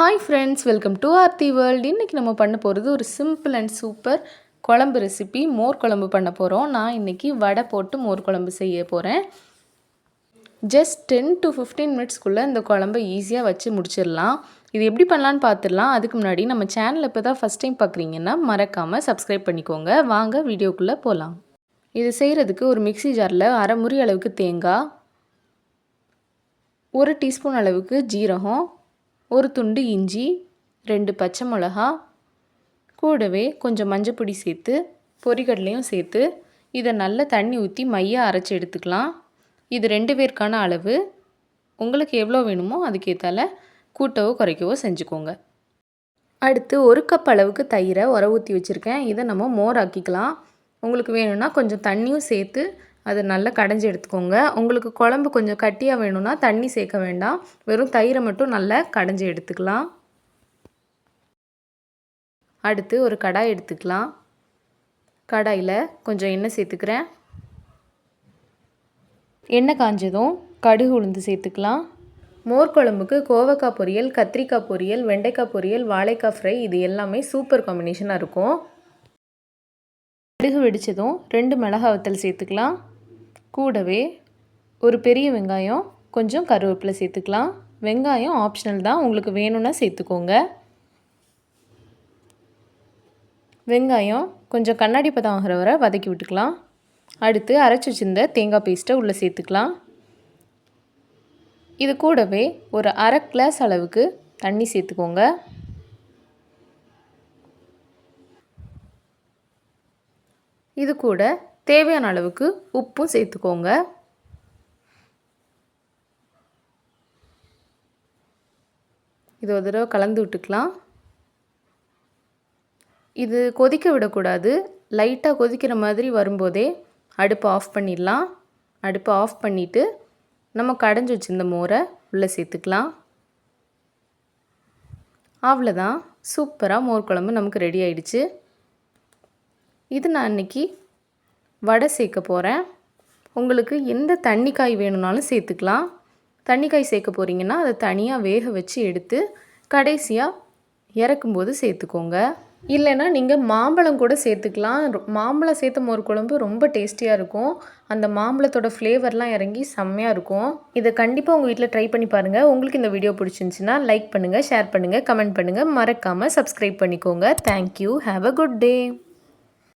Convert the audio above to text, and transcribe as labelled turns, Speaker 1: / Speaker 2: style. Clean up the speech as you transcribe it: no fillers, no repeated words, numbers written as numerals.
Speaker 1: Hi friends, welcome to Aarthi world. இன்றைக்கி நம்ம பண்ண போகிறது ஒரு சிம்பிள் அண்ட் சூப்பர் குழம்பு ரெசிபி. மோர் குழம்பு பண்ண போகிறோம். நான் இன்றைக்கி வடை போட்டு மோர் குழம்பு செய்ய போகிறேன். ஜஸ்ட் 10 to 15 மினிட்ஸ்க்குள்ளே இந்த குழம்பை ஈஸியாக வச்சு முடிச்சிடலாம். இது எப்படி பண்ணலான்னு பார்த்துடலாம். அதுக்கு முன்னாடி நம்ம சேனலை இப்போ தான் ஃபஸ்ட் டைம் பார்க்குறீங்கன்னா மறக்காமல் சப்ஸ்கிரைப் பண்ணிக்கோங்க. வாங்க வீடியோக்குள்ளே போகலாம். இது செய்கிறதுக்கு ஒரு மிக்ஸி ஜாரில் அரை முறி அளவுக்கு தேங்காய், 1 டீஸ்பூன் அளவுக்கு ஜீரகம், ஒரு துண்டு இஞ்சி, 2 பச்சை மிளகா, கூடவே கொஞ்சம் மஞ்சப்பொடி சேர்த்து பொரிகடலையும் சேர்த்து இதை நல்லா தண்ணி ஊற்றி மையாக அரைச்சி எடுத்துக்கலாம். இது 2 பேருக்கான அளவு. உங்களுக்கு எவ்வளோ வேணுமோ அதுக்கேற்றால கூட்டவோ குறைக்கவோ செஞ்சுக்கோங்க. அடுத்து 1 கப் அளவுக்கு தயிரை உர ஊற்றி வச்சுருக்கேன். இதை நம்ம மோர் ஆக்கிக்கலாம். உங்களுக்கு வேணும்னா கொஞ்சம் தண்ணியும் சேர்த்து அதை நல்லா கடைஞ்சி எடுத்துக்கோங்க. உங்களுக்கு குழம்பு கொஞ்சம் கட்டியாக வேணும்னா தண்ணி சேர்க்க வேண்டாம், வெறும் தயிரை மட்டும் நல்லா கடைஞ்சி எடுத்துக்கலாம். அடுத்து ஒரு கடாய் எடுத்துக்கலாம். கடாயில் கொஞ்சம் எண்ணெய் சேர்த்துக்கிறேன். எண்ணெய் காஞ்சதும் கடுகு உளுந்து சேர்த்துக்கலாம். மோர் குழம்புக்கு கோவக்காய் பொரியல், கத்திரிக்காய் பொரியல், வெண்டைக்காய் பொரியல், வாழைக்காய் ஃப்ரை இது எல்லாமே சூப்பர் காம்பினேஷனாக இருக்கும். கடுகு வெடித்ததும் 2 மிளகாய் வத்தல் சேர்த்துக்கலாம். கூடவே ஒரு பெரிய வெங்காயம், கொஞ்சம் கருவேப்பிலை சேர்த்துக்கலாம். வெங்காயம் ஆப்ஷனல் தான், உங்களுக்கு வேணும்னா சேர்த்துக்கோங்க. வெங்காயம் கொஞ்சம் கண்ணாடி பதம் ஆகிற வரை வதக்கி விட்டுக்கலாம். அடுத்து அரைச்சி வச்சிருந்த தேங்காய் பேஸ்ட்டை உள்ளே சேர்த்துக்கலாம். இது கூடவே ஒரு அரை கிளாஸ் அளவுக்கு தண்ணி சேர்த்துக்கோங்க. இது கூட தேவையான அளவுக்கு உப்பும் சேர்த்துக்கோங்க. இது ஒரு தடவை கலந்து விட்டுக்கலாம். இது கொதிக்க விடக்கூடாது. லைட்டாக கொதிக்கிற மாதிரி வரும்போதே அடுப்பை ஆஃப் பண்ணிடலாம். அடுப்பை ஆஃப் பண்ணிவிட்டு நம்ம கடைஞ்சி வச்சிருந்த மோரை உள்ளே சேர்த்துக்கலாம். அவ்வளோதான், சூப்பராக மோர் குழம்பு நமக்கு ரெடி ஆயிடுச்சு. இது நான் இன்றைக்கி வடை சேர்க்க போகிறேன். உங்களுக்கு எந்த தண்ணிக்காய் வேணும்னாலும் சேர்த்துக்கலாம். தண்ணிக்காய் சேர்க்க போகிறீங்கன்னா அதை தனியாக வேக வச்சு எடுத்து கடைசியாக இறக்கும்போது சேர்த்துக்கோங்க. இல்லைன்னா நீங்கள் மாம்பழம் கூட சேர்த்துக்கலாம். மாம்பழம் சேர்த்த மோர் குழம்பு ரொம்ப டேஸ்டியாக இருக்கும். அந்த மாம்பழத்தோட ஃப்ளேவர்லாம் இறங்கி செம்மையாக இருக்கும். இதை கண்டிப்பாக உங்கள் வீட்டில் ட்ரை பண்ணி பாருங்கள். உங்களுக்கு இந்த வீடியோ பிடிச்சிருந்துச்சின்னா லைக் பண்ணுங்கள், ஷேர் பண்ணுங்கள், கமெண்ட் பண்ணுங்கள். மறக்காமல் சப்ஸ்கிரைப் பண்ணிக்கோங்க. Thank you. Have a good day.